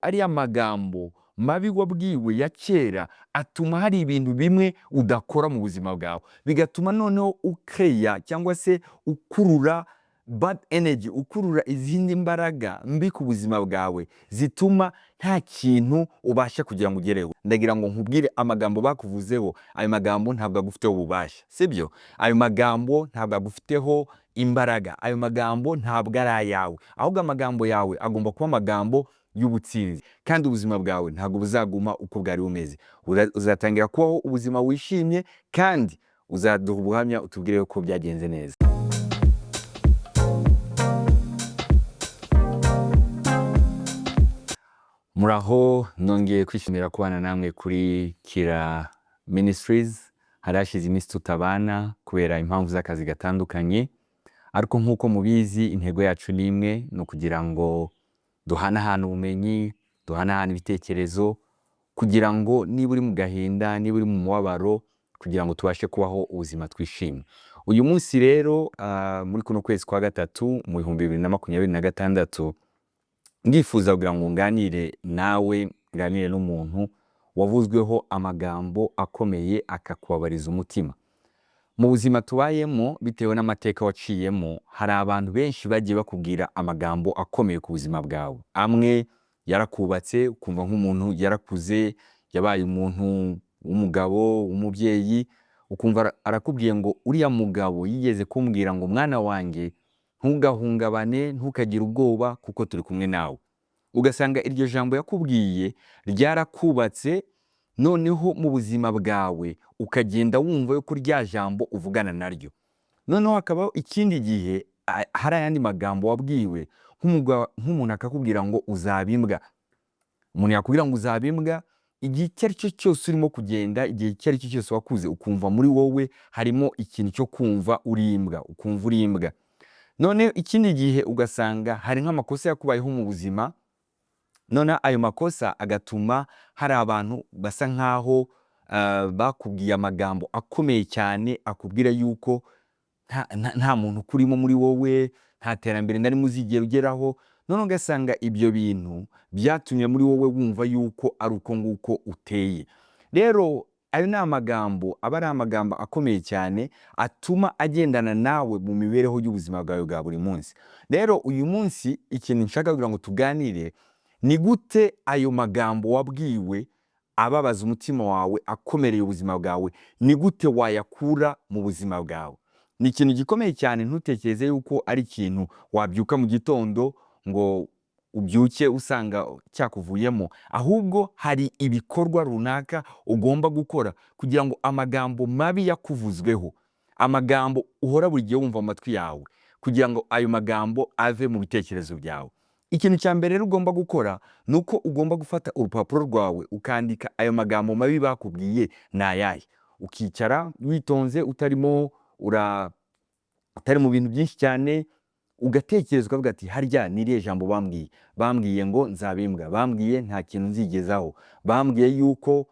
ariya magambo mabi wabwiwe ya kera atuma hari ibintu bimwe udakora mu buzima bwawe, bigatuma noneho ukeya cyangwa se ukurura bad energy, ukurura izindi mbaraga mbi ku buzima bwawe zituma nta kintu ubasha kugira ngo ugereho. Ndagira ngo nkubwire amagambo bakuvuzeho, ayo magambo ntabwo agufiteho ububasha, sibyo? Ayo magambo ntabwo agufiteho imbaraga, ayo magambo ntabwo ari ayawe, ahubwo amagambo yawe agomba kuba amagambo y'ubutsinzi, kandi ubuzima bwawe ntabwo buzaguma uko bwari bumeze. Uzatangira kubaho ubuzima wishimye, kandi uzaduha ubuhamya utubwire ko byagenze neza. Muraho, nongeye kwishimira kubana namwe kuri Kira Ministries. Harashize iminsi tutabana kubera impamvu z'akazi gatandukanye, ariko nk'uko mubizi intego yacu ni imwe, no kugira ngo duhanahane ubumenyi, duhanahane ibitekerezo, kugira ngo niba uri mu gahinda, niba uri mu mubabaro, kugira ngo tubashe kubaho ubuzima twishimye. Uyu munsi rero muri kuno kwezi kwa gatatu mu 2026, ndifuza kugira ngo nganire nawe, nganire n'umuntu wavuzweho amagambo akomeye akakubabariza umutima. Mu buzima tubayemo, bitewe n'amateka waciyemo, hari abantu benshi bagiye bakubwira amagambo akomeye ku buzima bwawe. Amwe yarakubatse, ukumva nk'umuntu yarakuze, yabaye umuntu w'umugabo, w'umubyeyi, ukumva arakubwiye ngo uriya mugabo yigeze kumbwira ngo mwana wanjye ntugahungabane, ntukagire ubwoba kuko turi kumwe nawe. Ugasanga iryo jambo yakubwiye ryarakubatse, noneho mu buzima bwawe ukagenda wumva yuko rya jambo uvugana naryo. Noneho hakabaho ikindi gihe hari ayandi magambo wabwiwe, nk'umuntu akakubwira ngo uzaba imbwa. Umuntu yakubwira ngo uzaba imbwa, igihe icyo ari cyo cyose urimo kugenda, igihe icyo ari cyo cyose wakuze, ukumva muri wowe harimo ikintu cyo kumva uri imbwa, ukumva uri imbwa. None ikindi gihe ugasanga hari nk'amakosa yakubayeho mu buzima, none ayo makosa agatuma hari abantu basa nkaho bakubwiye amagambo akomeye cyane akubwira yuko nta muntu kurimo muri wowe, nta terambere nari muzigera ugeraho. None ugasanga ibyo bintu byatumye muri wowe wumva yuko ari uko nguko uteye. Rero ayo ni amagambo, aba ari amagambo akomeye cyane atuma agendana nawe mu mibereho y'ubuzima bwawe bwa buri munsi. Rero uyu munsi ikintu nshaka kugira ngo tuganire, ni gute ayo magambo wabwiwe ababaza umutima wawe, akomereye ubuzima bwawe, ni gute wayakura mu buzima bwawe. Ni ikintu gikomeye cyane, ntutekereze yuko ari ikintu wabyuka mu gitondo ngo ubyuke usanga cyakuvuyemo, ahubwo hari ibikorwa runaka ugomba gukora kugira ngo amagambo mabi yakuvuzweho, amagambo uhora buri gihe wumva amatwi yawe, kugira ngo ayo magambo ave mu bitekerezo byawe. Ikintu cya mbere rero ugomba gukora, ni uko ugomba gufata urupapuro rwawe ukandika ayo magambo mabi bakubwiye ni ayahe. Ukicara witonze, utari mu bintu byinshi cyane, ugatekereza ukavuga ati harya niriye jambo bambwiye ngo nzaba imbwa, bambwiye nta kintu nzigezaho, bambwiye yuko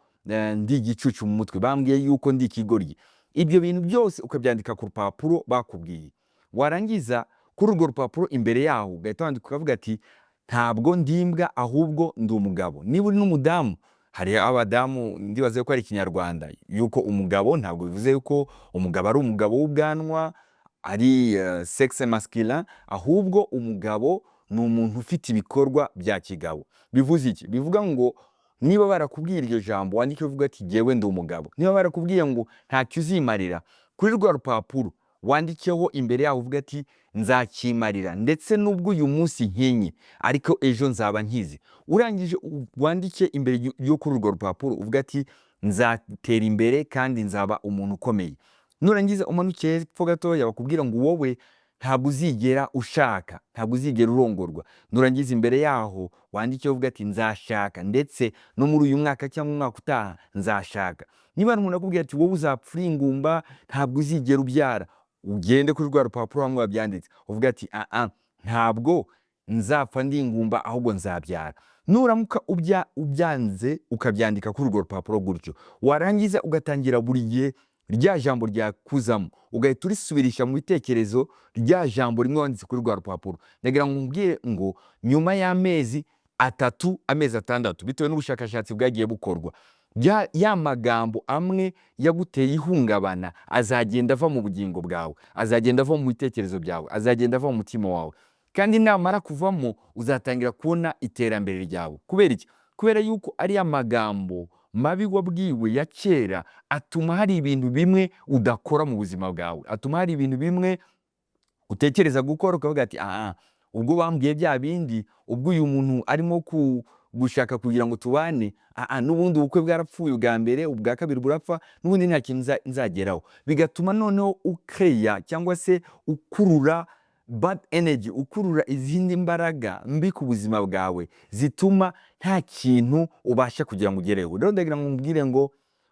ndi igicucu mu mutwe, bambwiye yuko ndi ikigoryi. Ibyo bintu byose ukabyandika ku rupapuro bakubwiye. Warangiza kuri urwo rupapuro imbere yaho ugahita wandika ukavuga ati ntabwo ndi imbwa, ahubwo ndi umugabo. Niba uri n'umudamu, hari abadamu ndibaze ko ari Ikinyarwanda, yuko umugabo ntabwo bivuze yuko umugabo ari umugabo w'ubwanwa, ari sexe masculin, ahubwo umugabo ni umuntu ufite ibikorwa bya kigabo. Bivuze iki? Bivuga ngo niba barakubwiye iryo jambo, wandike uvuga ati jyewe ndi umugabo. Niba barakubwiye ngo ntacyo uzimarira, kuri rwa rupapuro wandikeho imbere yaho uvuga ati nzakimarira, ndetse n'ubwo uyu munsi nkenye, ariko ejo nzaba nkize. Urangije wandike imbere yo kuri urwo rupapuro uvuga ati nzatera imbere kandi nzaba umuntu ukomeye. Nurangiza umanuke hepfo gatoya bakubwira ngo wowe ntabwo uzigera ushaka, ntabwo uzigera urongorwa. Nurangiza imbere yaho wandikeho uvuga ati nzashaka, ndetse no muri uyu mwaka cyangwa umwaka utaha nzashaka. Niba umuntu akubwira ati wowe uzapfa uri ingumba, ntabwo uzigera ubyara, ugende kuri rwa rupapuro hamwe wabyanditse uvuga ati ntabwo nzapfa ndi ingumba, ahubwo nzabyara. Nuramuka ubyanze ukabyandika kuri urwo rupapuro gutyo, warangiza ugatangira buri gihe rya jambo ryakuzamo, ugahita urisubirisha mu bitekerezo rya jambo rimwe wanditse kuri rwa rupapuro. Ndagira ngo nkubwire ngo nyuma y'amezi 3 amezi 6 bitewe n'ubushakashatsi bwagiye bukorwa. Ya magambo amwe yaguteye ihungabana azagenda ava mu bugingo bwawe, azagenda ava mu bitekerezo byawe, azagenda ava mu mutima wawe, kandi namara kuvamo uzatangira kubona iterambere ryawe. Kubera iki? Kubera yuko ariya magambo mabi wabwiwe ya kera atuma hari ibintu bimwe udakora mu buzima bwawe, atuma hari ibintu bimwe utekereza gukora ukavuga ati ubwo bambwiye bya bindi, ubwo uyu muntu arimo gushaka kugira ngo tubane, n'ubundi ubukwe bwarapfuye ubwa mbere, ubwa kabiri burapfa, n'ubundi nta kintu nzageraho. Bigatuma noneho ukeya cyangwa se ukurura bad energy, ukurura izindi mbaraga mbi ku buzima bwawe zituma nta kintu ubasha kugira ngo ugereho. Rero ndagira ngo nkubwire ngo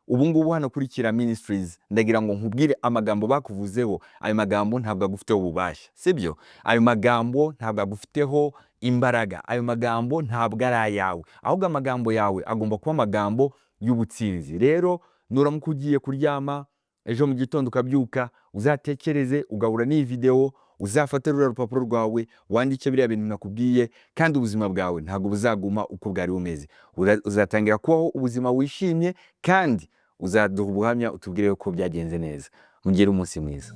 ubu ngubu hano kuri Kira Ministries ndagira ngo nkubwire amagambo bakuvuzeho, ayo magambo ntabwo agufiteho ububasha, sibyo? Ayo magambo ntabwo agufiteho imbaraga, ayo magambo ntabwo ari ayawe, ahubwo amagambo yawe agomba kuba amagambo y'ubutsinzi. Rero nuramuka ugiye kuryama ejo mu gitondo ukabyuka, uzatekereze ugahura n'iyi video, uzafate ruriya rupapuro rwawe wandike biriya bintu nakubwiye, kandi ubuzima bwawe ntabwo buzaguma uko bwari bumeze. Uzatangira kubaho ubuzima wishimye, kandi uzaduha ubuhamya utubwire ko byagenze neza. Mugire umunsi mwiza.